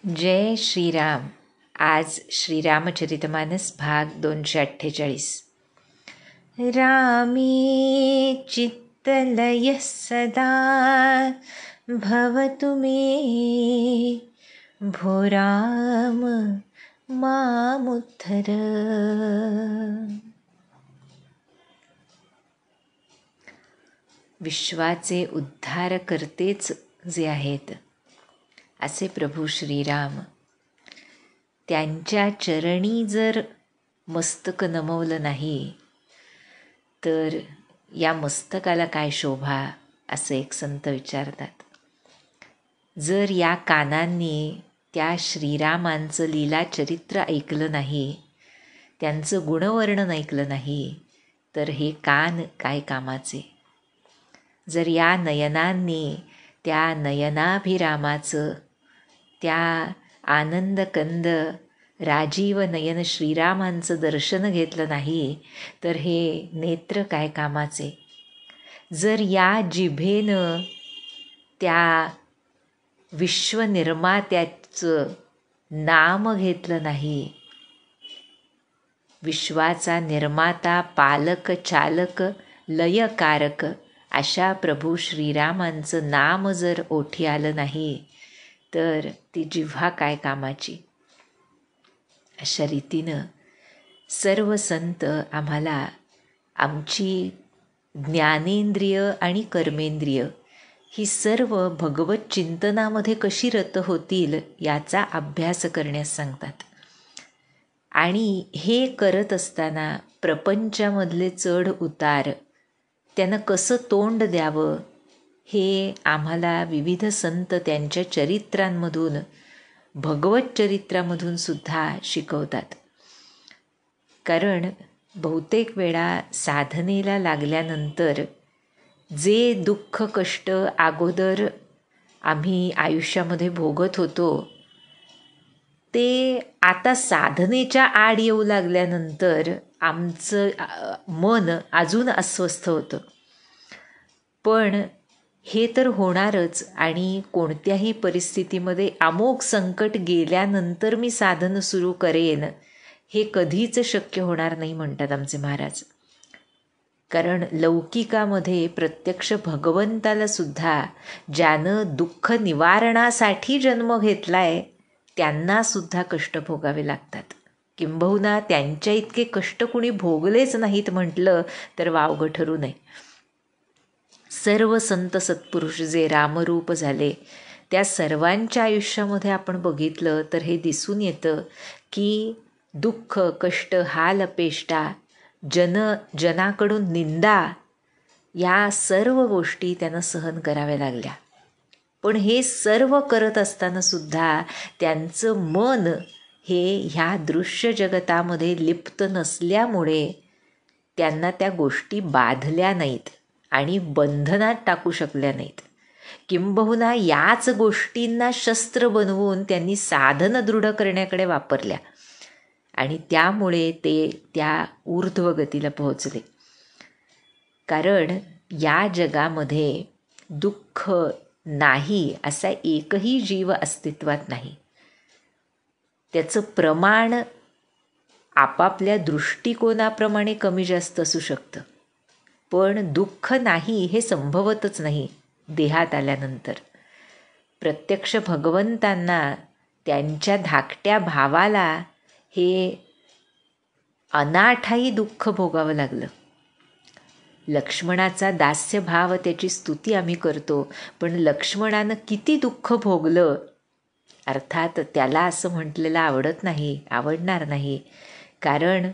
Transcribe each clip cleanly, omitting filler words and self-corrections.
जय श्रीराम. आज श्रीरामचरितमानस भाग 248. रामे चित्तलयः सदा भवतु मे, भो राम मामुद्धर. विश्वाचे उद्धारकर्तेच जे आहेत असे प्रभू श्रीराम, त्यांच्या चरणी जर मस्तक नमवलं नाही तर या मस्तकाला काय शोभा, असं एक संत विचारतात. जर या कानांनी त्या श्रीरामांचं लीला चरित्र ऐकलं नाही, त्यांचं गुणवर्णन ऐकलं नाही, तर हे कान काय कामाचे. जर या नयनांनी त्या नयनाभिरामाचं, त्या आनंदकंद राजीव नयन श्रीरामांचं दर्शन घेतलं नाही, तर हे नेत्र काय कामाचे. जर या जिभेनं त्या विश्वनिर्मात्याचं नाम घेतलं नाही, विश्वाचा निर्माता, पालक, चालक, लयकारक अशा प्रभू श्रीरामांचं नाम जर ओठी आलं नाही, तर ती जिव्हा काय कामाची. अशा रीतीनं सर्व संत आम्हाला आमची ज्ञानेंद्रिय आणि कर्मेंद्रिय ही सर्व भगवत चिंतनामध्ये कशी रत होतील याचा अभ्यास करण्यास सांगतात. आणि हे करत असताना प्रपंचामधले चढ उतार त्यानं कसं तोंड द्यावं हे आम्हाला विविध संत त्यांच्या चरित्रांमधून, भगवत चरित्रामधून सुद्धा शिकवतात. कारण बहुतेक वेळा साधनेला लागल्यानंतर जे दुःख कष्ट अगोदर आम्ही आयुष्यामध्ये भोगत होतो, ते आता साधनेच्या आड येऊ लागल्यानंतर आमचं मन अजून अस्वस्थ होतं. पण हे तर होणारच. आणि कोणत्याही परिस्थितीमध्ये अमोघ संकट गेल्यानंतर मी साधन सुरू करेन हे कधीच शक्य होणार नाही म्हणतात आमचे महाराज. कारण लौकिकामध्ये प्रत्यक्ष भगवंताला सुद्धा ज्यानं दुःख निवारणासाठी जन्म घेतलाय त्यांना सुद्धा कष्ट भोगावे लागतात. किंबहुना त्यांच्या इतके कष्ट कुणी भोगलेच नाहीत म्हटलं तर वावगं ठरू नये. सर्व संत सत्पुरुष जे रामरूप झाले त्या सर्वांच्या आयुष्यामध्ये आपण बघितलं तर हे दिसून येतं की दुःख, कष्ट, हाल अपेष्टा, जनाकडून निंदा या सर्व गोष्टी त्यांना सहन कराव्या लागल्या. पण हे सर्व करत असताना सुद्धा त्यांचं मन हे ह्या दृश्य जगतामध्ये लिप्त नसल्यामुळे त्यांना त्या गोष्टी बाधल्या नाहीत आणि बंधनात टाकू शकल्या नाहीत. किंबहुना याच गोष्टींना शस्त्र बनवून त्यांनी साधन दृढ करण्याकडे वापरल्या आणि त्यामुळे ते त्या ऊर्ध्वगतीला पोहोचले. कारण या जगामध्ये दुःख नाही असा एकही जीव अस्तित्वात नाही. त्याचं प्रमाण आपापल्या दृष्टिकोनाप्रमाणे कमी जास्त असू शकतं, पण दुःख नाही हे संभवतच नाही देहात आल्यानंतर. प्रत्यक्ष भगवंतांना त्यांच्या धाकट्या भावाला हे अनाठायी दुःख भोगावं लागलं. लक्ष्मणाचा दास्यभाव, त्याची स्तुती आम्ही करतो, पण लक्ष्मणानं किती दुःख भोगलं. अर्थात त्याला असं म्हटलेलं आवडणार नाही. कारण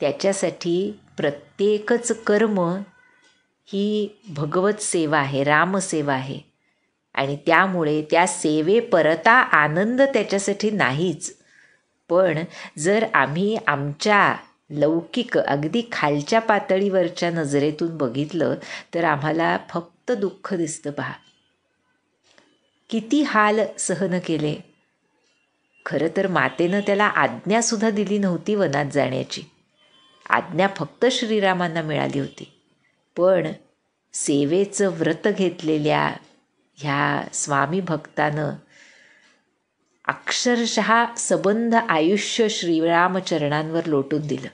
त्याच्यासाठी प्रत्येकच कर्म ही भगवत सेवा आहे, रामसेवा आहे. आणि त्यामुळे त्या सेवेपरता आनंद त्याच्यासाठी नाहीच. पण जर आम्ही आमच्या लौकिक अगदी खालच्या पातळीवरच्या नजरेतून बघितलं तर आम्हाला फक्त दुःख दिसतं. पहा किती हाल सहन केले. खरं तर मातेनं त्याला आज्ञासुद्धा दिली नव्हती वनात जाण्याची. आज्ञा फक्त श्रीरामांना मिळाली होती. पण सेवेचं व्रत घेतलेल्या ह्या स्वामी भक्तानं अक्षरशः सबंध आयुष्य श्रीरामचरणांवर लोटून दिलं.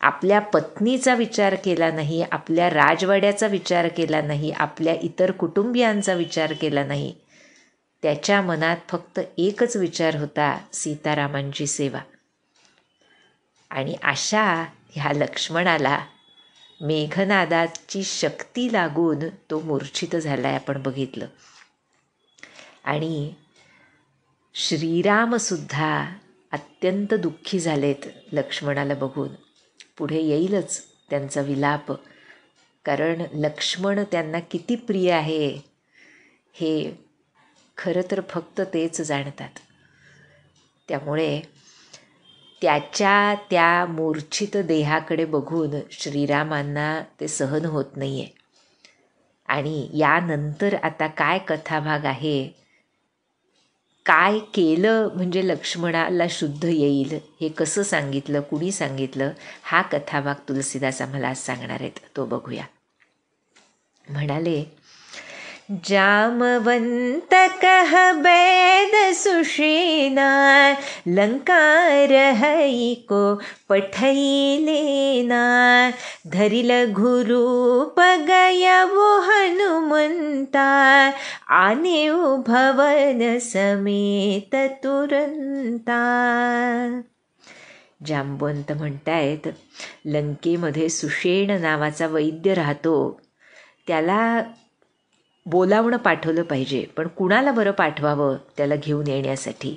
आपल्या पत्नीचा विचार केला नाही, आपल्या राजवाड्याचा विचार केला नाही, आपल्या इतर कुटुंबियांचा विचार केला नाही. त्याच्या मनात फक्त एकच विचार होता, सीतारामांची सेवा. आणि अशा ह्या लक्ष्मणाला मेघनादाची शक्ती लागून तो मूर्छित झालाय आपण बघितलं. आणि श्रीरामसुद्धा अत्यंत दुःखी झालेत लक्ष्मणाला बघून. पुढे येईलच त्यांचा विलाप, कारण लक्ष्मण त्यांना किती प्रिय आहे हे खरं तर फक्त तेच जाणतात. त्यामुळे त्याच्या त्या मूर्छित देहाकडे बघून श्रीरामांना ते सहन होत नाही आहे. आणि यानंतर आता काय कथाभाग आहे, काय केलं म्हणजे लक्ष्मणाला शुद्ध येईल, हे कसं सांगितलं, कुणी सांगितलं, हा कथाभाग तुलसीदास आम्हाला आज सांगणार आहेत. तो बघूया. म्हणाले, जामवंत कह बैद सुषेना, लंका रहई को पठई लेना, धरिल घुरूप गया वो हनुमंता, आने भवन समेत तुरंता. जांबवंत म्हणतायत, लंकेमध्ये सुषेण नावाचा वैद्य राहतो, त्याला बोलावणं पाठवलं पाहिजे, पण कुणाला बरं पाठवावं त्याला घेऊन येण्यासाठी.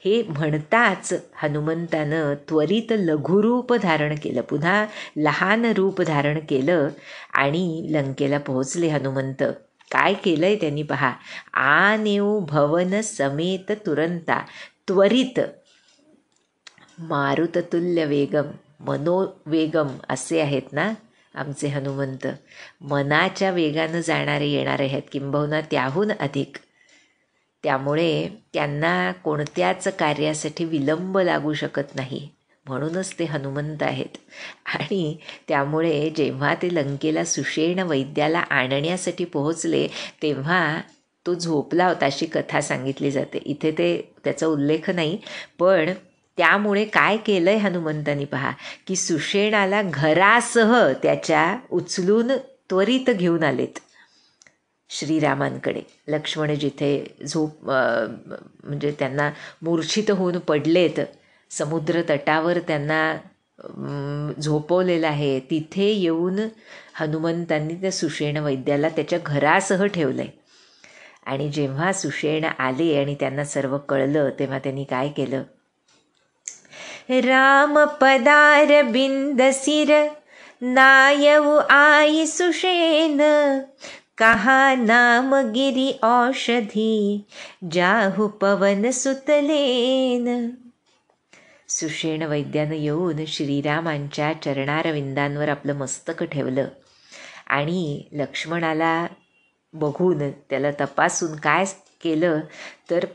हे म्हणताच हनुमंतानं त्वरित लघुरूप धारण केलं, पुन्हा लहान रूप धारण केलं आणि लंकेला पोहोचले हनुमंत. काय केलंय त्यांनी पहा, आनेऊ भवन समेत तुरंता. त्वरित, मारुततुल्य वेगम, मनोवेगम असे आहेत ना आमचे हनुमंत. मनाच्या वेगानं जाणारे येणारे आहेत, किंबहुना त्याहून अधिक. त्यामुळे त्यांना कोणत्याच कार्यासाठी विलंब लागू शकत नाही, म्हणूनच ते हनुमंत आहेत. आणि त्यामुळे जेव्हा ते लंकेला सुषेण वैद्याला आणण्यासाठी पोहोचले तेव्हा तो झोपला होता, अशी कथा सांगितली जाते. इथे त्याचा उल्लेख नाही, पण त्यामुळे काय केलं आहे हनुमंतांनी पहा, की सुषेणाला घरासह त्याच्या उचलून त्वरित घेऊन आलेत श्रीरामांकडे. लक्ष्मण जिथे म्हणजे त्यांना मूर्छित होऊन पडलेत, समुद्र तटावर त्यांना झोपवलेलं आहे, तिथे येऊन हनुमंतांनी त्या सुषेण वैद्याला त्याच्या घरासह ठेवलं आहे. आणि जेव्हा सुषेण आले आणि त्यांना सर्व कळलं तेव्हा त्यांनी काय केलं, राम पदार बिंद सिर नायऊ आई सुषेण, कहा नाम गिरी औषधी जाहू पवन सुतलेन. सुषेण वैद्यानं येऊन श्रीरामांच्या चरणारविंदांवर आपलं मस्तक ठेवलं आणि लक्ष्मणाला बघून त्याला तपासून काय केलं तर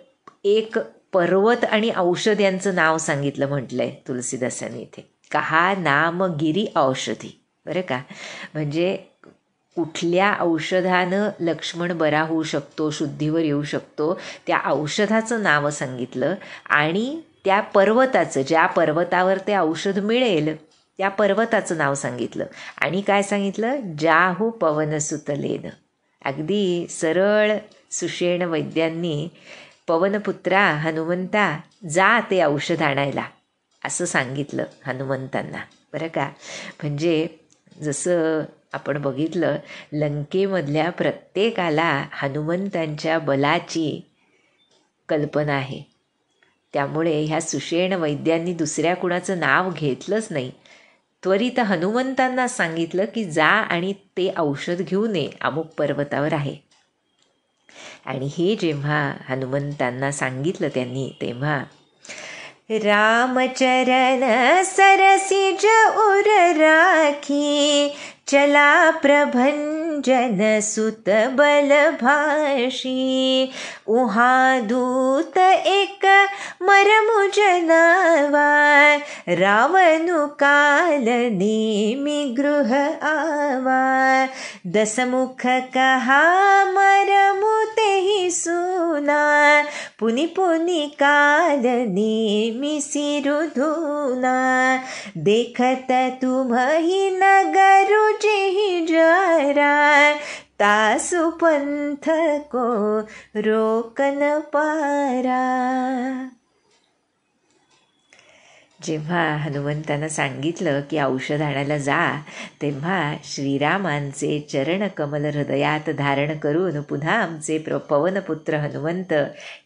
एक पर्वत आणि औषध यांचं नाव सांगितलं म्हटलंय तुलसीदासांनी इथे. कहा नाम गिरी औषधी. बरं का, म्हणजे कुठल्या औषधानं लक्ष्मण बरा होऊ शकतो, शुद्धीवर येऊ शकतो, त्या औषधाचं नाव सांगितलं. आणि त्या पर्वताचं, ज्या पर्वतावर ते औषध मिळेल त्या पर्वताचं नाव सांगितलं. आणि काय सांगितलं, जाहू पवन सुतलेन. अगदी सरळ सुषेण वैद्यांनी पवनपुत्रा हनुमंता जा ते औषध आणायला असं सांगितलं हनुमंतांना. बरं का, म्हणजे जसं आपण बघितलं लंकेमधल्या प्रत्येकाला हनुमंतांच्या बलाची कल्पना आहे. त्यामुळे ह्या सुषेण वैद्यांनी दुसऱ्या कुणाचं नाव घेतलंच नाही, त्वरित हनुमंतांना सांगितलं की जा आणि ते औषध घेऊन ये, अमुक पर्वतावर आहे. आणि हे जेव्हा हनुमंतांना सांगितलं त्यांनी, तेव्हा रामचरण सरसिज उर राखी, चला प्रभंजन अंजन सुत बलभाषी, उहा दूत एक मरमु जनावा, रावणु काल नेमी गृह आवा, दसमुख कहा मरमु तेहि सुना, पुनि पुनि काल नेमी सिरुधुना, देखत तुम्हि नगरु जेहि जरा, तासु पंथ को रोकन पारा. जेव्हा हनुमंतानं सांगितलं की औषध आणायला जा, तेव्हा श्रीरामांचे चरणकमल हृदयात धारण करून पुन्हा आमचे पवनपुत्र हनुमंत,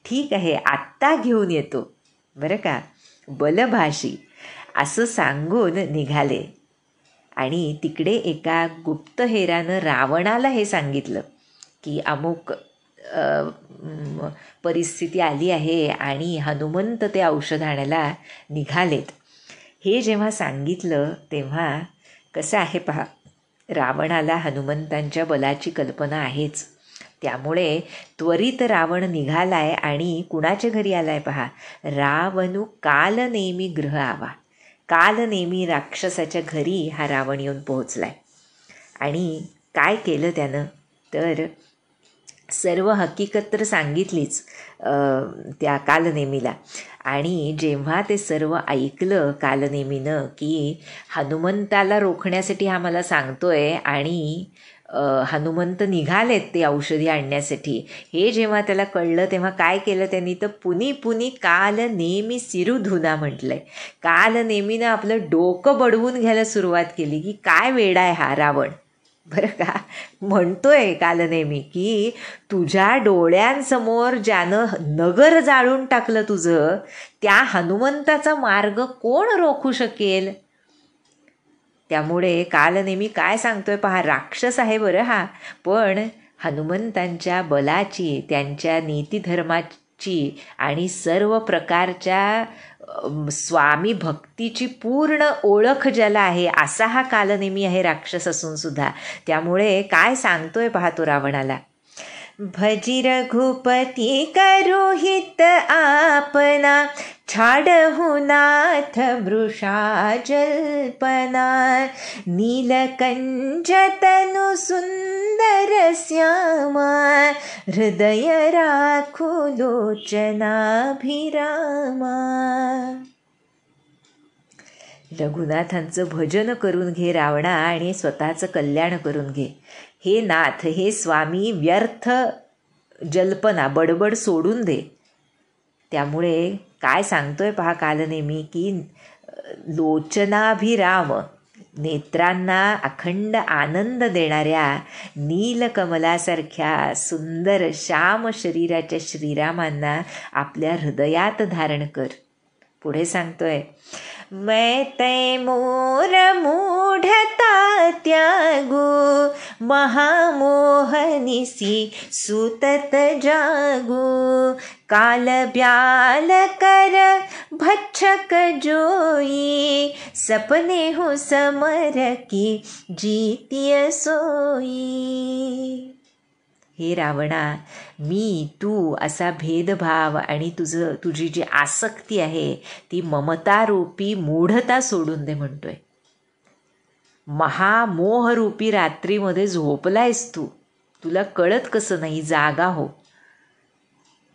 ठीक आहे आत्ता घेऊन येतो बरं का, बलभाषी असं सांगून निघाले. आणि तिकडे एका गुप्तहेरानं रावणाला हे सांगितलं की अमुक परिस्थिती आली आहे आणि हनुमंत ते औषध आणायला निघालेत. हे जेव्हा सांगितलं तेव्हा कसं आहे पहा, रावणाला हनुमंतांच्या बलाची कल्पना आहेच. त्यामुळे त्वरित रावण निघालाय आणि कुणाच्या घरी आलाय पहा, रावणू काल नेमी गृह आवा. काल नेमी राक्षसाच्या घरी हा रावण येऊन पोहोचलाय. आणि काय केलं त्यानं, तर सर्व हकीकत तर सांगितलीच त्या कालनेमीला. आणि जेव्हा ते सर्व ऐकलं कालनेमीनं की हनुमंताला रोखण्यासाठी हा मला सांगतोय आणि हनुमंत निघालेत ते औषधी आणण्यासाठी, हे जेव्हा त्याला कळलं तेव्हा काय केलं त्यांनी, तर पुनी पुनी काल नेमी सिरुधुना म्हटलंय. काल नेमीनं आपलं डोकं बडवून घ्यायला सुरुवात केली की काय वेडा आहे हा रावण, बरं का. म्हणतोय कालनेमी की तुझ्या डोळ्यांसमोर ज्यानं नगर जाळून टाकलं तुझं, त्या हनुमंताचा मार्ग कोण रोखू शकेल. त्यामुळे कालनेमी काय सांगतोय पहा, राक्षस आहे बरं हा, पण हनुमंतांच्या बलाची, त्यांच्या नीतिधर्माची आणि सर्व प्रकारच्या स्वामी भक्तीची पूर्ण ओळख ज्याला आहे असा हा कालनेमी आहे, राक्षस असून सुद्धा. त्यामुळे काय सांगतोय पहा तो रावणाला, भजी रघुपती करुहित आपना, छाडहु नाथ वृषा जल्पना, नीलकंज तनु सुंदर श्यामा, हृदय राखु लोचनाभिरामा. रघुनाथांचं भजन करून घे रावणा आणि स्वतःचं कल्याण करून घे. हे नाथ, हे स्वामी, व्यर्थ जल्पना बडबड सोडून दे. त्यामुळे काय सांगतोय पहा कालनेमी की लोचनाभिराम, नेत्रांना अखंड आनंद देणाऱ्या नीलकमलासारख्या सुंदर श्याम शरीराच्या श्रीरामांना आपल्या हृदयात धारण कर. पुढे सांगतोय, मैं तै मोर मूढता त्यागू, महामोहनिसी सुतत जागू, काल ब्याल कर भक्षक जोई, सपने हो समर की जीतिय सोई. हे रावणा, मी तू असा भेदभाव आणि तुझी जी आसक्ती आहे ती ममतारूपी मूढता सोडून दे म्हणतोय. महामोहरूपी रात्रीमध्ये झोपलायस तू, तुला कळत कसं नाही, जागा हो.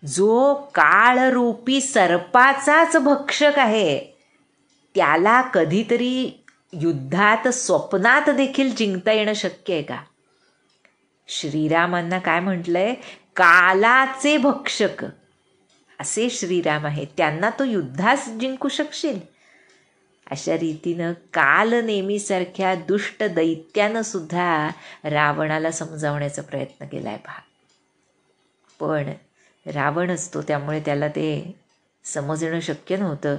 जो काळरूपी सर्पाचाच भक्षक आहे त्याला कधीतरी युद्धात स्वप्नात देखील जिंकता येणं शक्य आहे का. श्रीरामांना काय म्हटलंय, कालाचे भक्षक असे श्रीराम आहेत, त्यांना तो युद्धास जिंकू शकशील. अशा रीतीनं कालनेमीसारख्या दुष्ट दैत्यानं सुद्धा रावणाला समजावण्याचा प्रयत्न केला आहे पहा. पण रावण असतो त्यामुळे त्याला ते समजणं शक्य नव्हतं.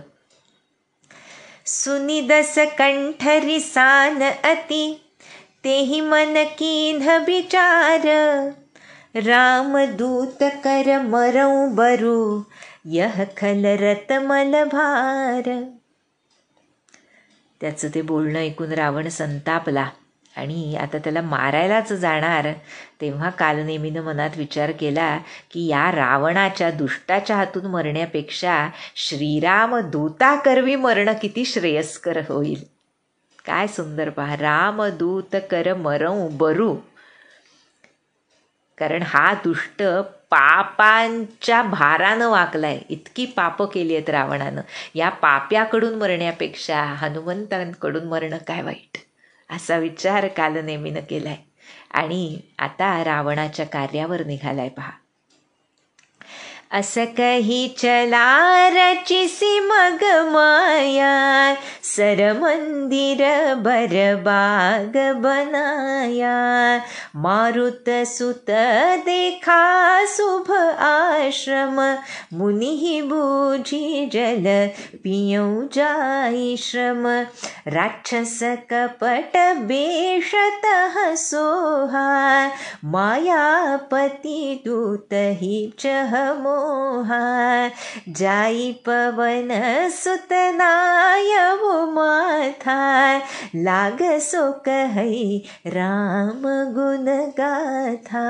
सुनिदस कंठरी सान अति, तेहि मन कीन्ह विचार, रामदूत कर मरऊ बरू, यह खल रत मल भार. त्याचं ते बोलणं ऐकून रावण संतापला आणि आता त्याला मारायलाच जाणार, तेव्हा कालनेमीनं मनात विचार केला की या रावणाच्या दुष्टाच्या हातून मरण्यापेक्षा श्रीराम दूताकरवी मरणं किती श्रेयस्कर होईल. काय सुंदर पहा, रामदूत कर मरऊ बरू. कारण हा दुष्ट पापांच्या भारानं वाकलाय, इतकी पापं केली आहेत रावणानं. या पाप्याकडून मरण्यापेक्षा हनुमंतांकडून मरणं काय वाईट, असा विचार कालनेमीनं केलाय. आणि आता रावणाच्या कार्यावर निघालाय पहा. अस कही चला रचिसी मग माया, सर मंदिर बरबाग बनाया. मारुत सुत देखा शुभ आश्रम, मुनि बूझी जल पियऊ जाई श्रम. राक्षस कपट बेशत सोहा, मायापति दूत ही चह मोहा. जाई पवन सुतनायव माथा, लाग सो कहई राम गुण गाथा.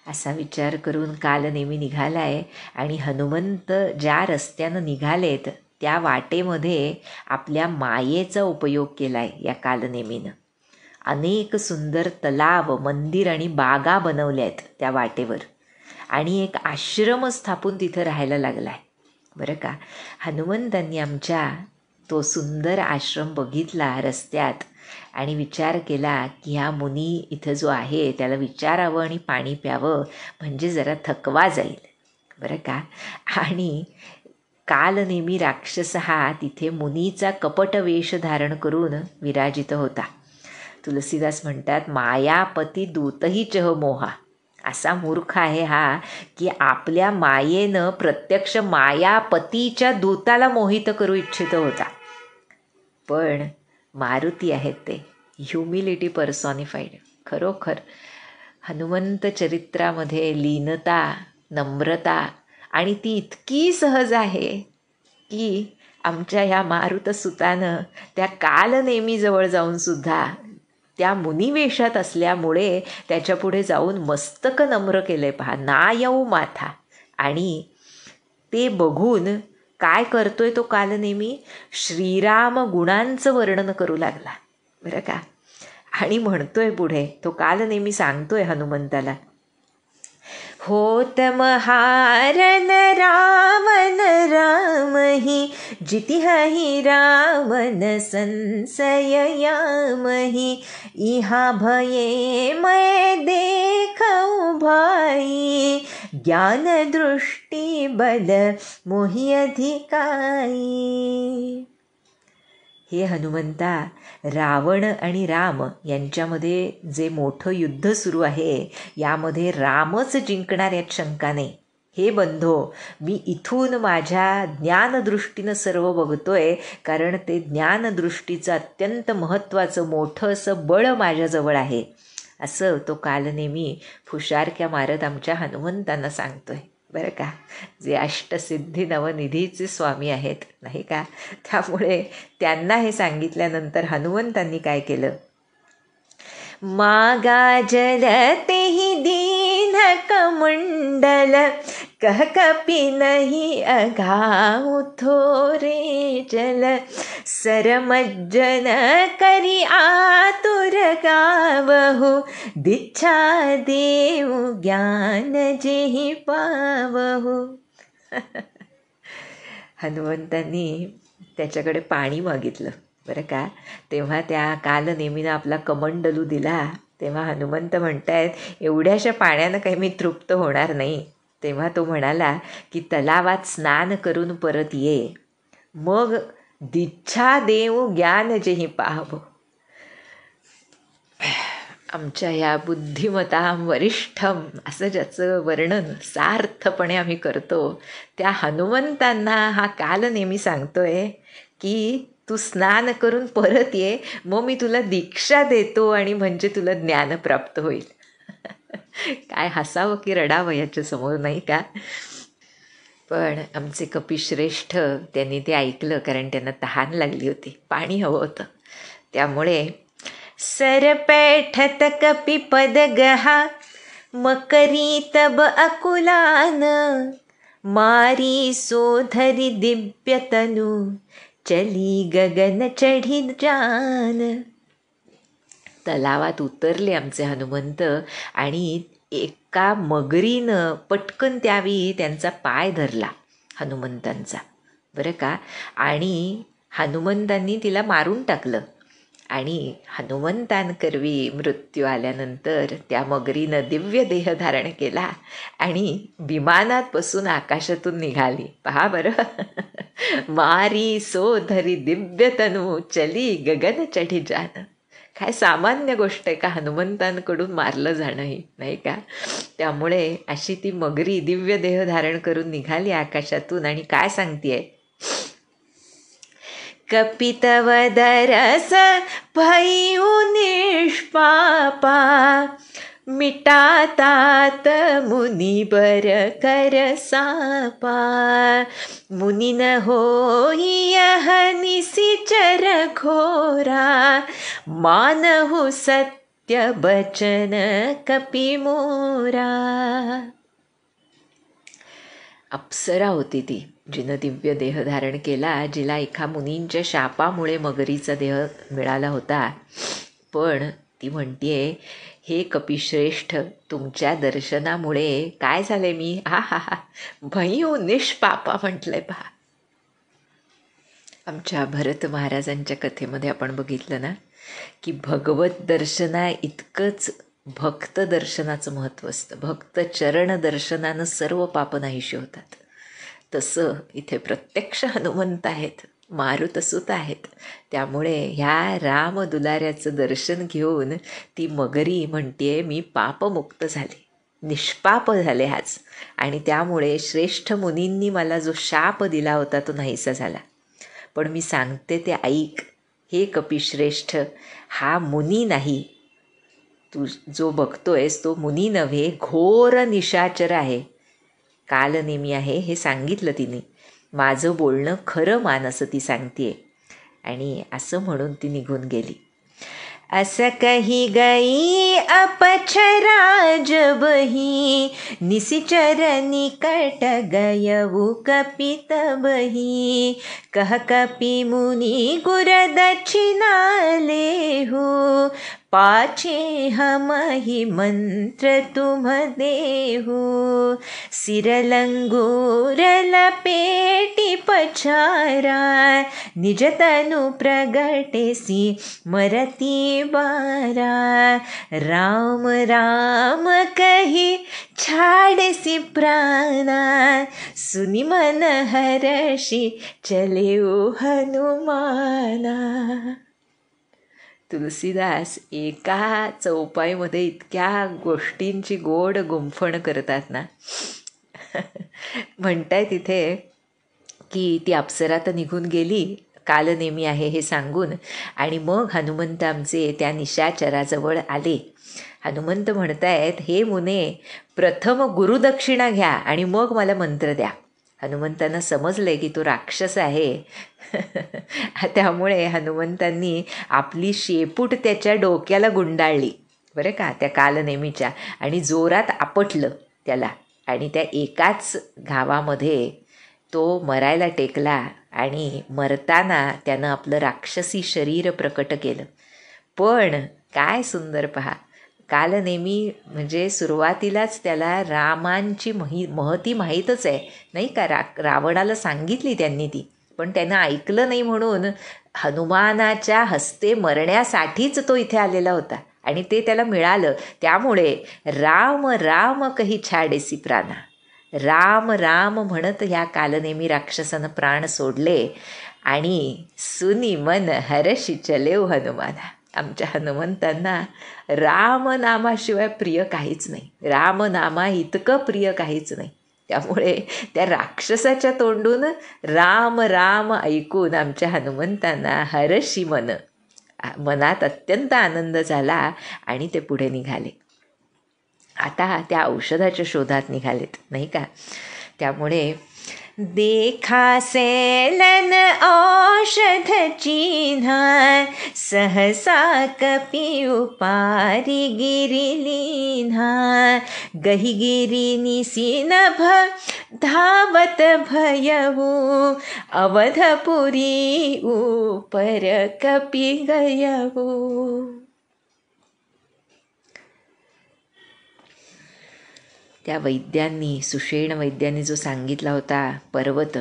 असा विचार करून कालनेमी निघालाय. आणि हनुमंत ज्या रस्त्यानं निघालेत त्या वाटेमध्ये आपल्या मायेचा उपयोग केलाय या कालनेमीनं. अनेक सुंदर तलाव, मंदिर आणि बागा बनवल्या आहेत त्या वाटेवर, आणि एक आश्रम स्थापून तिथं राहायला लागलाय. बरं का, हनुमंतांनी आमच्या तो सुंदर आश्रम बघितला रस्त्यात आणि विचार केला की ह्या मुनी इथं जो आहे त्याला विचारावं आणि पाणी प्यावं, म्हणजे जरा थकवा जाईल. बरं का, आणि कालनेमी राक्षस हा तिथे मुनीचा कपट वेश धारण करून विराजित होता. तुलसीदास म्हणतात, मायापती दूतही चह मोहा. असा मूर्ख आहे हा की आपल्या मायेनं प्रत्यक्ष मायापतीच्या दूताला मोहित करू इच्छित होता. पण मारुती आहेत ते, ह्युमिलिटी पर्सॉनिफाईड. खरोखर हनुमंत चरित्रामध्ये लीनता, नम्रता, आणि ती इतकी सहज आहे की आमच्या ह्या मारुतसुतानं त्या कालनेमीजवळ जाऊन सुद्धा त्या मुनिवेशात असल्यामुळे त्याच्यापुढे जाऊन मस्तक नम्र केलंय पहा, नायऊ माथा. आणि ते बघून काय करतोय तो कालनेमी, श्रीराम गुणांचं वर्णन करू लागला. बरं का, आणि म्हणतोय पुढे तो कालनेमी सांगतोय हनुमंताला, होत महारन रावण रामहि, जितिहि रावण संशय यामहि. इहा भये मैं देखऊँ भाई, ज्ञान दृष्टि बल मोहि अधिकाई. हे हनुमंता, रावण आणि राम यांच्यामध्ये जे मोठं युद्ध सुरू आहे यामध्ये रामच जिंकणार यात शंका नाही. हे बंधो, मी इथून माझ्या ज्ञानदृष्टीनं सर्व बघतोय, कारण ते ज्ञानदृष्टीचं अत्यंत महत्त्वाचं मोठं असं बळ माझ्याजवळ आहे, असं तो कालनेमी फुशारक्या मारत आमच्या हनुमंतांना सांगतोय. बरं का, जे अष्टसिद्धी नवनिधीचे स्वामी आहेत नाही का, त्यामुळे त्यांना हे सांगितल्यानंतर हनुमंतांनी काय केलं, मागा जल तेहि दीन कमंडल, कह कपि नहीं अघाऊ थोरे जल. सरमज्जन करी आतुर गावहु, दीक्षा देऊ ज्ञान जेहि पावहु. हनुमंतांनी त्याच्याकडे पाणी मागितलं. बरं का, तेव्हा त्या कालनेमीनं आपला कमंडलू दिला. तेव्हा हनुमंत म्हणतायत, एवढ्याशा पाण्यानं काही मी तृप्त होणार नाही. तेव्हा तो म्हणाला की तलावात स्नान करून परत ये, मग दीक्षा देऊ ज्ञान जेही पाहावं. आमच्या या बुद्धिमतां वरिष्ठम असं ज्याचं वर्णन सार्थपणे आम्ही करतो, त्या हनुमंतांना हा कालनेमी सांगतोय की तू स्नान करून परत ये, मग मी तुला दीक्षा देतो आणि म्हणजे तुला ज्ञान प्राप्त होईल. काय हसावं की रडावं याच्यासमोर नाही का. पण आमचे कपिश्रेष्ठ त्यांनी ते ऐकलं, कारण त्यांना तहान लागली होती, पाणी हवं होतं. त्यामुळे सरपैठत कपी पदगहा मकरी तब अकुलान मारी सोधरी दिव्यतनु चली गगन चढी जान. तलावात उतरले आमचे हनुमंत आणि एका मगरीनं पटकन त्यावेळी त्यांचा पाय धरला हनुमंतांचा, बरं का. आणि हनुमंतांनी तिला मारून टाकलं. आणि हनुमंतांकरवी मृत्यू आल्यानंतर त्या मगरीनं दिव्य देह धारण केला आणि विमानात बसून आकाशातून निघाली. पहा बरं. मारी सोधरी दिव्य तनू चली गगन चढी जान. काय सामान्य गोष्ट आहे का हनुमंतांकडून मारलं जाणं ही, नाही का. त्यामुळे अशी ती मगरी दिव्य देह धारण करून निघाली आकाशातून आणि काय सांगतेय, कपितव दरस भयू निष्पापा मिटातात मुनी बर कर सापा. मुनीन होई यह निसिचर घोरा मानहु सत्य बचन कपि मोरा. अप्सरा होती ती जिनं दिव्य देह धारण केला, जिला एका मुनींच्या शापामुळे मगरीचा देह मिळाला होता. पण ती म्हणतीये, हे कपिश्रेष्ठ, तुमच्या दर्शनामुळे काय झाले, मी भयू निष्पापा म्हटलंय. पहा, आमच्या भरत महाराजांच्या कथेमध्ये आपण बघितलं ना की भगवत दर्शना इतकंच भक्त दर्शनाचं महत्त्व असतं. भक्त चरण दर्शनानं सर्व पाप नाहीशी होतात. तसं इथे प्रत्यक्ष हनुमंत आहेत, मारुतसुत आहेत. त्यामुळे ह्या राम दुलाऱ्याचं दर्शन घेऊन ती मगरी म्हणते, मी पापमुक्त झाले, निष्पाप झाले आज. आणि त्यामुळे श्रेष्ठ मुनींनी मला जो शाप दिला होता तो नाहीसा झाला. पण मी सांगते ते ऐक, हे कपिश्रेष्ठ, हा मुनी नाही, तू जो बघतोयस तो मुनी नव्हे, घोर निशाचर आहे, कालनेमी आहे, हे सांगितलं तिने. माझं बोलणं खरं मान असं ती सांगतेय. आणि असं म्हणून ती निघून गेली. असं कही गई अपछरा जबही निसिचर निकट गयऊ कपि तबही. कह कपि मुनि गुर दक्षिणा लेहु पाछे हमहि मंत्र तुम देहु. सिरलंगूर लपेटी पछारा निज तनु प्रगटेसी मरती बारा. राम राम कही छाड़सी प्राणा सुनि मन हरषि चले हनुमाना. तुलसीदास एका चौपाईमध्ये इतक्या गोष्टींची गोड गुंफण करतात ना. म्हणताय तिथे की ती अप्सरा तर निघून गेली, कालनेमी आहे हे सांगून. आणि मग हनुमंत आमचे त्या निशाचराजवळ आले. हनुमंत म्हणतायत, हे मुने, प्रथम गुरुदक्षिणा घ्या आणि मग मला मंत्र द्या. हनुमंतांना समजले की तो राक्षस आहे. त्यामुळे हनुमंतांनी आपली शेपूट त्याच्या डोक्याला गुंडाळली, बरं का, त्या कालनेमीच्या, आणि जोरात आपटलं त्याला. आणि त्या एकाच घावामध्ये तो मरायला टेकला. आणि मरताना त्यानं आपलं राक्षसी शरीर प्रकट केलं. पण काय सुंदर पहा, कालनेमी म्हणजे सुरुवातीलाच त्याला रामांची महती माहीतच आहे, नाही का. रावणाला सांगितली त्यांनी ती, पण त्यानं ऐकलं नाही. म्हणून हनुमानाच्या हस्ते मरण्यासाठीच तो इथे आलेला होता आणि ते त्याला मिळालं. त्यामुळे राम राम कही छाडेसी प्राणा, राम राम म्हणत ह्या कालनेमी राक्षसानं प्राण सोडले. आणि सुनी मन हरषि चलेव हनुमाना. आमच्या हनुमंतांना रामनामाशिवाय प्रिय काहीच नाही, रामनामा इतकं प्रिय काहीच नाही. त्यामुळे त्या राक्षसाच्या तोंडून राम राम ऐकून आमच्या हनुमंतांना हरषि मन, मनात अत्यंत आनंद झाला. आणि ते पुढे निघाले. आता त्या औषधाच्या शोधात निघालेत, नाही का. त्यामुळे देखा सैलन औषध चिन्ह, सहसा कपि उपारी गिरिलीन्हा, गही गिरी निसिनभ धावत भयऊ, अवधपुरी ऊपर कपि गयऊ. त्या वैद्यांनी, सुषेण वैद्यांनी जो सांगितला होता पर्वत,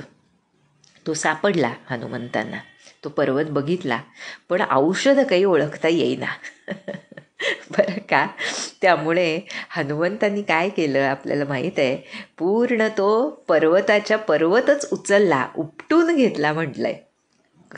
तो सापडला हनुमंतांना. तो पर्वत बघितला, पण औषध काही ओळखता येईना. बरं का. त्यामुळे हनुमंतांनी काय केलं आपल्याला माहीत आहे. पूर्ण तो पर्वतच उचलला, उपटून घेतला म्हटलंय.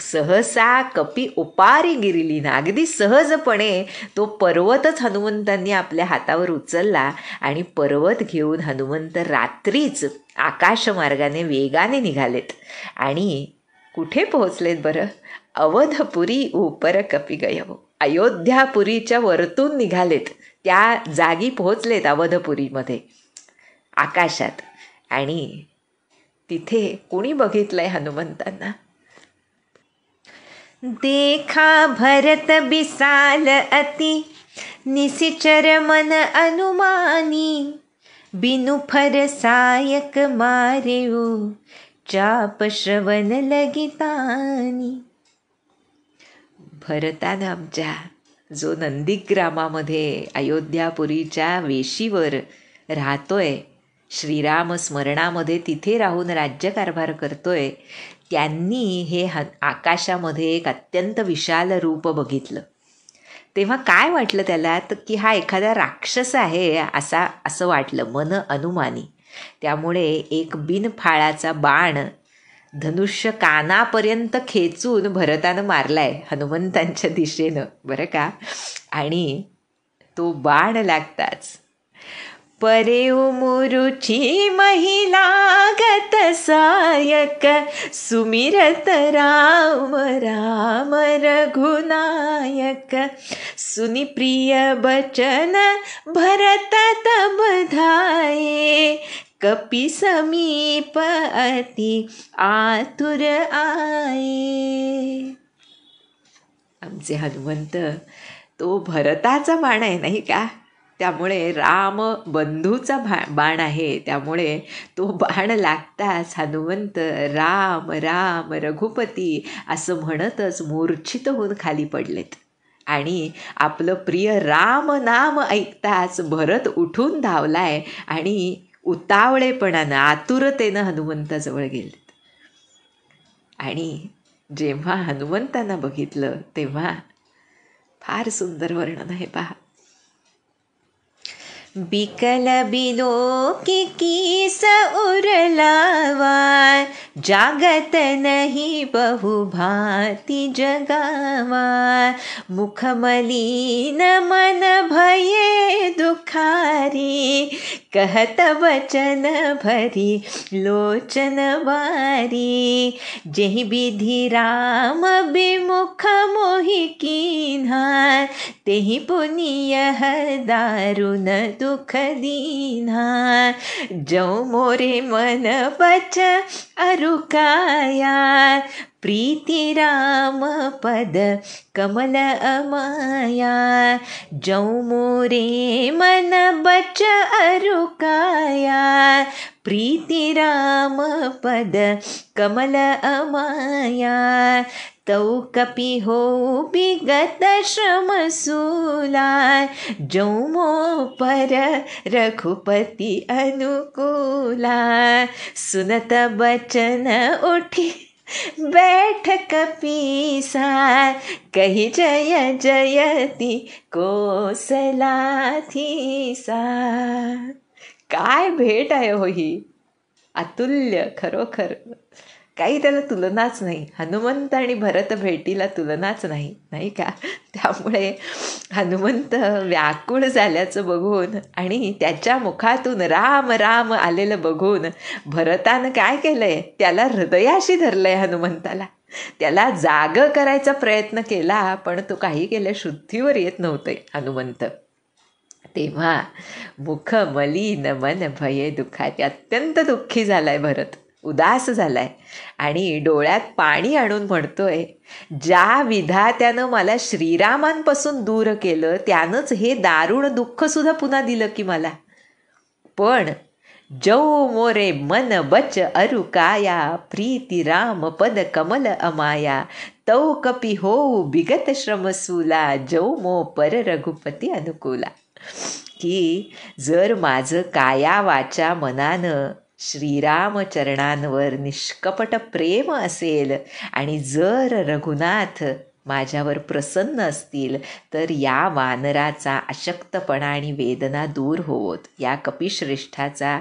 सहसा कपी उपारी गिरिलीना, अगदी सहजपणे तो पर्वतच हनुमंतांनी आपल्या हातावर उचलला आणि पर्वत घेऊन हनुमंत रात्रीच आकाशमार्गाने वेगाने निघालेत. आणि कुठे पोहोचलेत बरं? अवधपुरी उपर कपी गयव, अयोध्यापुरीच्या वरतून निघालेत, त्या जागी पोहोचलेत अवधपुरीमध्ये आकाशात. आणि तिथे कोणी बघितलंय हनुमंतांना? देखा भरत बिसाल अति, निसिचर मन अनुमानी, बिनु फर सायक मारेऊ, चाप श्रवण लगितानी. भरतानं आमच्या जो नंदीग्रामामध्ये अयोध्यापुरीच्या वेशीवर राहतोय, श्रीराम स्मरणामध्ये तिथे राहून राज्यकारभार करतोय, त्यांनी हे आकाशामध्ये एक अत्यंत विशाल रूप बघितलं. तेव्हा काय वाटलं त्याला, तर की हा एखादा राक्षस आहे असं वाटलं, मन अनुमानी. त्यामुळे एक बिनफाळाचा बाण धनुष्य कानापर्यंत खेचून भरतानं मारलाय हनुमंतांच्या दिशेनं, बरं का. आणि तो बाण लागताच परे मुरुची महिलागत सायक, सुमिरत राम राम रघुनायक, सुनि प्रिय बचन भरत तब धाये, कपि समीप अति आतुर आये. आमचे हनुमंत तो भरताचा बाण आहे नाही का. त्यामुळे राम बंधूचा बाण आहे. त्यामुळे तो बाण लागताच हनुमंत राम राम रघुपती असं म्हणतच मूर्छित होऊन खाली पडलेत. आणि आपलं प्रिय राम नाम ऐकताच भरत उठून धावलाय आणि उतावळेपणानं आतुरतेनं हनुमंताजवळ गेलेत. आणि जेव्हा हनुमंतांना बघितलं तेव्हा फार सुंदर वर्णन आहे पहा. बिकल बिलोकी कीस उरलावा, जागत नहीं बहुभांति जगावा, मुख मलिन मन भये दुखारी, कहत वचन भरी लोचन बारी, जेहि विधि राम विमुख मोहि कीन्हा, तेहि पुनिय दारुण दुख दीन्हा, जो मोरे मन बच अरुकाया, प्रीति राम पद कमल अमाया, जो मोरे मन बच अरुकाया, प्रीति राम पद कमल अमाया, तौ कपि हो विगत श्रम सूला, जो मो पर रघुपति अनुकूला, सुनत बचन उठी बैठ कपीसा, कही जय जयति कौसलाधीसा. काय भेट आहे हो ही, अतुल्य. खरोखर काही त्याला तुलनाच नाही. हनुमंत आणि भरत भेटीला तुलनाच नाही, नाही का. त्यामुळे हनुमंत व्याकुळ झाल्याचं बघून आणि त्याच्या मुखातून राम राम आलेलं बघून भरतानं काय केलंय, त्याला हृदयाशी धरलंय हनुमंताला. त्याला जाग करायचा प्रयत्न केला, पण तो काही केलं शुद्धीवर येत नव्हते हनुमंत. तेव्हा मुख मलिन मन भये दुःखाते, अत्यंत दुःखी झालाय भरत. उदास झालाय आणि डोळ्यात पाणी आणून म्हणतोय, ज्या विधात्यानं मला श्रीरामांपासून दूर केलं त्यानंच हे दारुण दुःखसुद्धा पुन्हा दिलं की मला. पण जौ मोरे मन बच अरु काया, प्रीती राम पद कमल अमाया, तौ कपी होऊ बिगत श्रमसूला, जौ मो पर रघुपती अनुकूला. की जर माझं काया वाचा मनानं श्रीरामचरणांवर निष्कपट प्रेम असेल आणि जर रघुनाथ माझ्यावर प्रसन्न असतील तर या वानराचा अशक्तपणा आणि वेदना दूर होवोत, या कपिश्रेष्ठाचा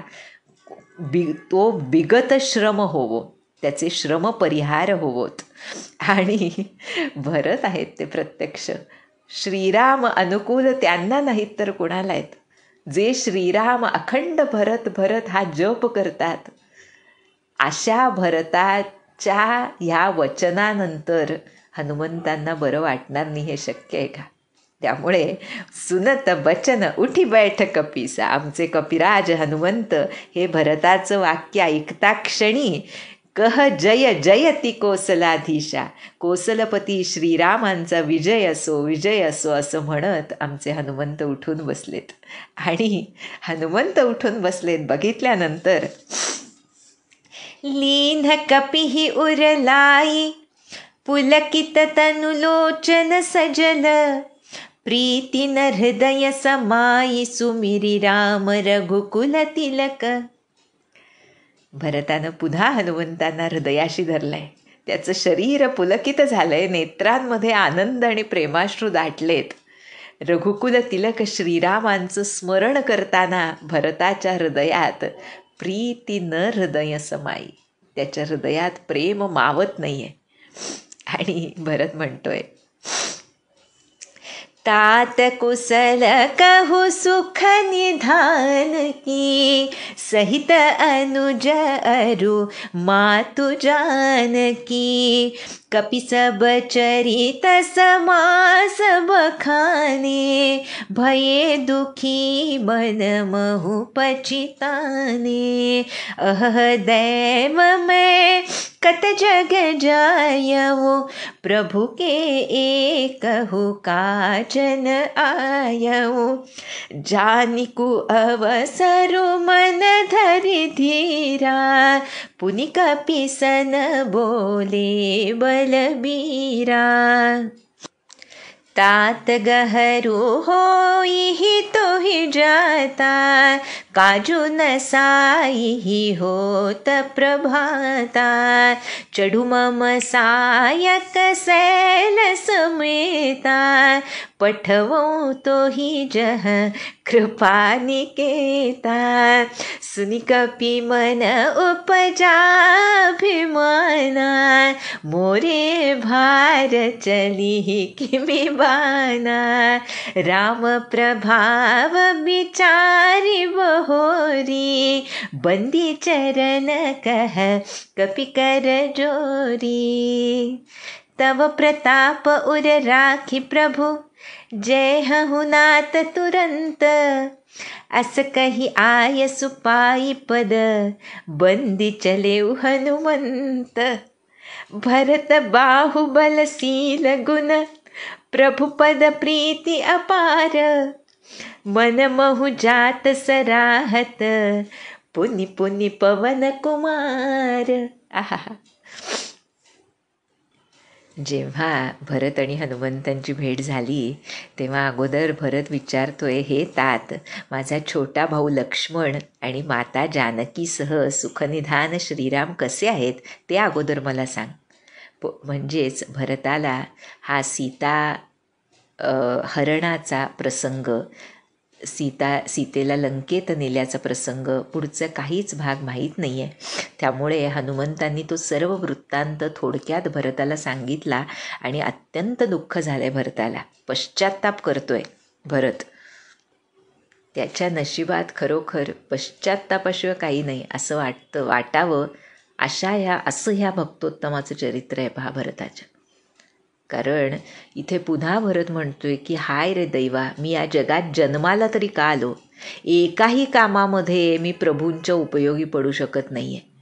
तो बिगत श्रम होवो, त्याचे श्रम परिहार होवोत. आणि भरत आहेत ते प्रत्यक्ष श्रीराम अनुकूल त्यांना नाहीत तर कोणाला आहेत, जे श्रीराम अखंड भरत भरत हा जप करतात. अशा भरताच्या ह्या वचनानंतर हनुमंतांना बरं वाटणार नाही हे शक्य आहे का? त्यामुळे सुनत बचन उठी बैठ कपिसा, आमचे कपिराज हनुमंत हे भरताचं वाक्य ऐकता क्षणी कह जय जयती कोसलाधीशा, कोसलपती श्रीरामांचा विजय असो विजय असो असं म्हणत आमचे हनुमंत उठून बसलेत. आणि हनुमंत उठून बसलेत बघितल्यानंतर लीन कपिही उरलाई, पुलकित तनुलोचन सजल, प्रीतीन हृदय समाई, सुमिरी राम रघुकुल तिलक. भरतानं पुन्हा हनुमंतांना हृदयाशी धरलंय, त्याचं शरीर पुलकित झालंय, नेत्रांमध्ये आनंद आणि प्रेमाश्रू दाटलेत. रघुकुल तिलक श्रीरामांचं स्मरण करताना भरताच्या हृदयात प्रीती न हृदय समाई, त्याच्या हृदयात प्रेम मावत नाहीये. आणि भरत म्हणतोय, तात कुशल कहु सुख निधान की, सहित अनुज अरु मातु जानकी, कपि सब चरित समास बखाने, भये दुखी मन महु पचिताने, अह दैव मैं कत जग जायऊ, प्रभु के एकहु काजन आयऊ, जानिकु अवसरु मन धरि धीरा, पुनि कपिसन बोले बलबीरा, तात गहरू होई तो ही जाता, काजू न साई होत प्रभाता, चढ़ू मम सायक सैल समेता, पठवो तो ही जह कृपा निकेता, सुनि कपि मन उपजा भिमाना, मोरे भार चली किमि बाना, राम प्रभाव विचारि बहोरी, बंदी चरण कह कपि कर जोरी, तव प्रताप उर राखी प्रभु, जय हहुनाथ तुरंत, अस कही आय सुपाई पद, बंदी चले हनुमंत, भरत बाहुबलशील गुण, प्रभु पद प्रीति अपार, मन महु जात सराहत, पुनि पुनि पवन कुमार. आहा, जेव्हा भरत आणि हनुमंतांची भेट झाली तेव्हा अगोदर भरत विचारतोय, हे तात, माझा छोटा भाऊ लक्ष्मण आणि माता जानकीसह सुखनिधान श्रीराम कसे आहेत ते अगोदर मला सांग. म्हणजेच भरताला हा सीता हरणाचा प्रसंग, सीतेला लंकेत नेल्याचा प्रसंग, पुढचं काहीच भाग माहीत नाही आहे. त्यामुळे हनुमंतांनी तो सर्व वृत्तांत थोडक्यात भरताला सांगितला आणि अत्यंत दुःख झालंय भरताला, पश्चात्ताप करतोय भरत. त्याच्या नशिबात खरोखर पश्चात्तापाशिवाय काही नाही असं वाटावं असं ह्या भक्तोत्तमाचं चरित्र आहे पहा भरताच्या. कारण इथे पुन्हा भरत म्हणतोय की हाय रे दैवा, मी या जगात जन्माला तरी का आलो, एकाही कामामध्ये मी प्रभूंच्या उपयोगी पडू शकत नाही आहे.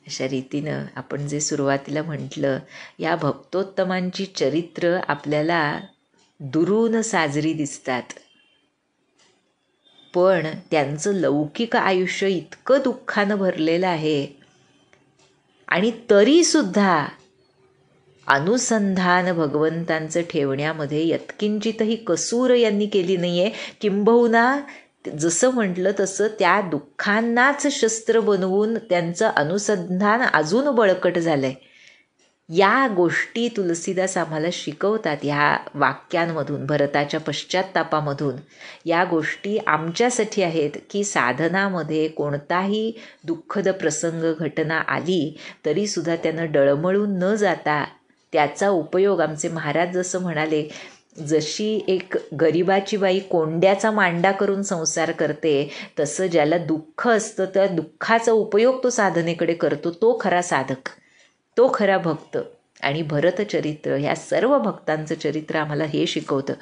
अशा रीतीनं आपण जे सुरुवातीला म्हटलं, या भक्तोत्तमांची चरित्र आपल्याला दुरून साजरी दिसतात, पण त्यांचं लौकिक आयुष्य इतकं दुःखानं भरलेलं आहे आणि तरीसुद्धा अनुसंधान भगवंतांचं ठेवण्यामध्ये यत्किंचितही कसूर यांनी केली नाही आहे. किंबहुना जसं म्हटलं तसं त्या दुःखांनाच शस्त्र बनवून त्यांचं अनुसंधान अजून बळकट झालं आहे. या गोष्टी तुलसीदास आम्हाला शिकवतात ह्या वाक्यांमधून, भरताच्या पश्चात्तापामधून. या गोष्टी आमच्यासाठी आहेत की साधनामध्ये कोणताही दुःखद प्रसंग घटना आली तरीसुद्धा त्यानं डळमळून न जाता त्याचा उपयोग, आमचे महाराज जसं म्हणाले, जशी एक गरिबाची बाई कोंड्याचा मांडा करून संसार करते, तसं ज्याला दुःख असतं त्या दुःखाचा उपयोग तो साधनेकडे करतो, तो खरा साधक, तो खरा भक्त. आणि भरतचरित्र, ह्या सर्व भक्तांचं चरित्र आम्हाला हे शिकवतं.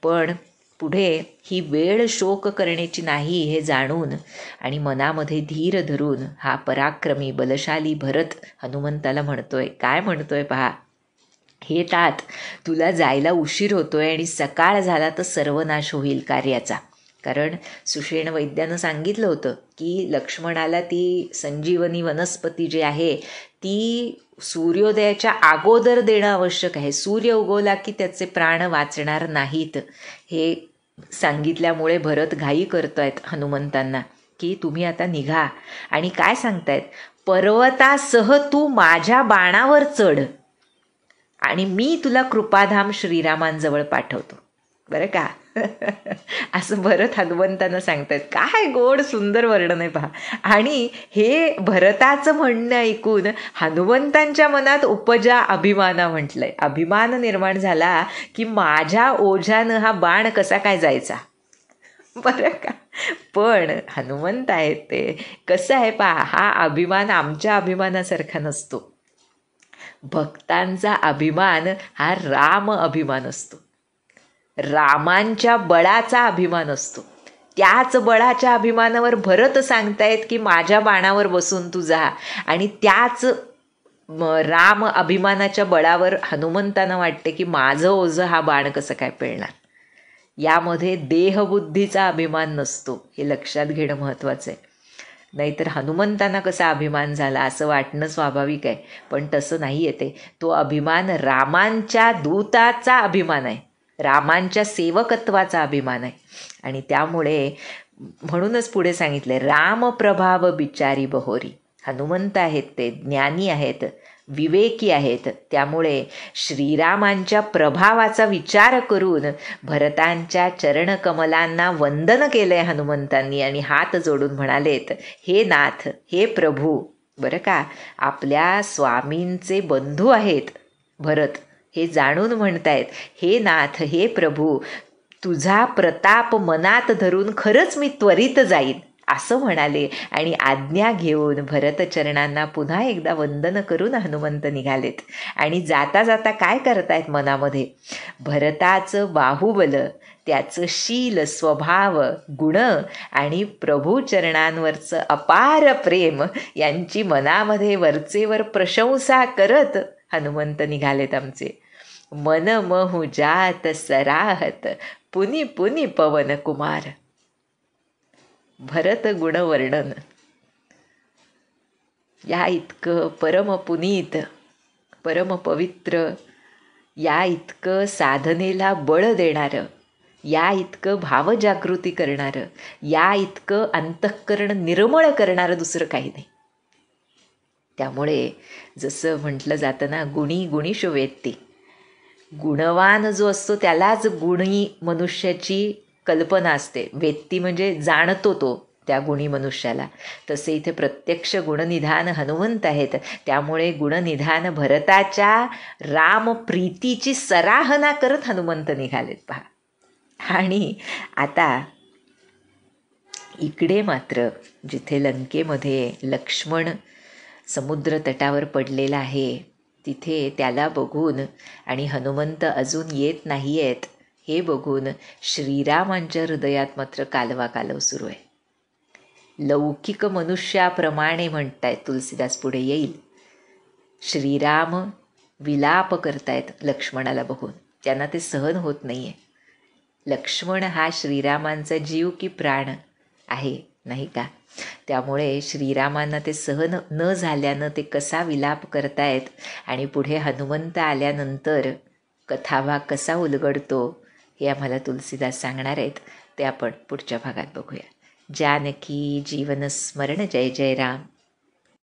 पण पुढे ही वेळ शोक करण्याची नाही हे जाणून आणि मनामध्ये धीर धरून हा पराक्रमी बलशाली भरत हनुमंताला म्हणतोय, काय म्हणतोय पहा, हे तात, तुला जायला उशीर होतोय आणि सकाळ झाला तर सर्वनाश होईल कार्याचा. कारण सुषेण वैद्यानं सांगितलं होतं की लक्ष्मणाला ती संजीवनी वनस्पती जी आहे ती सूर्योदयाच्या अगोदर देणं आवश्यक आहे. सूर्य उगवला की त्याचे प्राण वाचणार नाहीत. हे सांगितल्यामुळे भरत घाई करतोयत हनुमंतांना की तुम्ही आता निघा. आणि काय सांगतायत, पर्वतासह तू माझ्या बाणावर चढ आणि मी तुला कृपाधाम श्रीरामांजवळ पाठवतो. बरं का असं भरत हनुमंतांना सांगतायत. काय गोड सुंदर वर्णन आहे पहा. आणि हे भरताचं म्हणणं ऐकून हनुमंतांच्या मनात उपजा अभिमाना म्हटलंय. अभिमान निर्माण झाला की माझ्या ओझ्यानं हा बाण कसा काय जायचा. बरं का. पण हनुमंत आहेत ते, कसं आहे पहा, हा अभिमान आमच्या अभिमानासारखा नसतो. भक्तांचा अभिमान हा राम अभिमान असतो, रामांच्या बळाचा अभिमान असतो. त्याच बळाच्या अभिमानावर भरत सांगतायत की माझ्या बाणावर बसून तू जा. आणि त्याच राम अभिमानाच्या बळावर हनुमंतांना वाटते की माझं ओझं हा बाण कसं काय पेलणार. यामध्ये देहबुद्धीचा अभिमान नसतो, हे लक्षात घेणं महत्त्वाचं आहे. नाहीतर हनुमंतांना कसा अभिमान झाला असं वाटणं स्वाभाविक आहे, पण तसं नाही येते. तो अभिमान रामांच्या दूताचा अभिमान आहे, रामांच्या सेवकत्वाचा अभिमान आहे. आणि त्यामुळे म्हणूनच पुढे सांगितले, रामप्रभाव बिचारी बहोरी. हनुमंत आहेत ते, ज्ञानी आहेत, विवेकी आहेत. त्यामुळे श्रीरामांच्या प्रभावाचा विचार करून भरतांच्या चरणकमलांना वंदन केलंय हनुमंतांनी आणि हात जोडून म्हणालेत, हे नाथ, हे प्रभू. बरं का, आपल्या स्वामींचे बंधू आहेत भरत, हे जाणून म्हणतायत, हे नाथ, हे प्रभू, तुझा प्रताप मनात धरून खरंच मी त्वरित जाईन असं म्हणाले. आणि आज्ञा घेऊन भरतचरणांना पुन्हा एकदा वंदन करून हनुमंत निघालेत. आणि जाता जाता काय करतायत मनामध्ये, भरताचं बाहुबल, त्याचं शील, स्वभाव, गुण आणि प्रभूचरणांवरचं अपार प्रेम यांची मनामध्ये वरचेवर प्रशंसा करत हनुमंत निघालेत आमचे. मन महु जात सराहत पुनि पुनि पवन कुमार. भरत गुणवर्णन या इतकं परमपुनीत, परमपवित्र, या इतकं साधनेला बळ देणारं, या इतकं भावजागृती करणारं, या इतकं अंतःकरण निर्मळ करणारं दुसरं काही नाही. त्यामुळे जसं म्हटलं जातं ना, गुणी गुणीषु वेत्ती, गुणवान जो असतो त्यालाच गुणी मनुष्याची कल्पना असते. वेत्ती म्हणजे जाणतो तो त्या गुणी मनुष्याला. तसे इथे प्रत्यक्ष गुणनिधान हनुमंत आहेत. त्यामुळे गुणनिधान भरताच्या रामप्रीतीची सराहना करत हनुमंत निघालेत पहा. आणि आता इकडे मात्र जिथे लंकेमध्ये लक्ष्मण समुद्र तटावर पडलेला आहे, तिथे त्याला बघून आणि हनुमंत अजून येत नाही आहेत हे बघून श्रीरामांच्या हृदयात मात्र कालवा कालव सुरू आहे. लौकिक मनुष्याप्रमाणे म्हणतायत, तुलसीदास पुढे येईल. श्रीराम विलाप करतायत लक्ष्मणाला बघून, त्यांना ते सहन होत नाही आहे. लक्ष्मण हा श्रीरामांचा जीव की प्राण आहे, नाही का? त्यामुळे श्रीरामांना ते सहन न झाल्यानं ते कसा विलाप करतायत आणि पुढे हनुमंत आल्यानंतर कथाभाग कसा उलगडतो हे आम्हाला तुलसीदास सांगणार आहेत. ते आपण पुढच्या भागात बघूया. जानकी जीवन स्मरण. जय जय राम.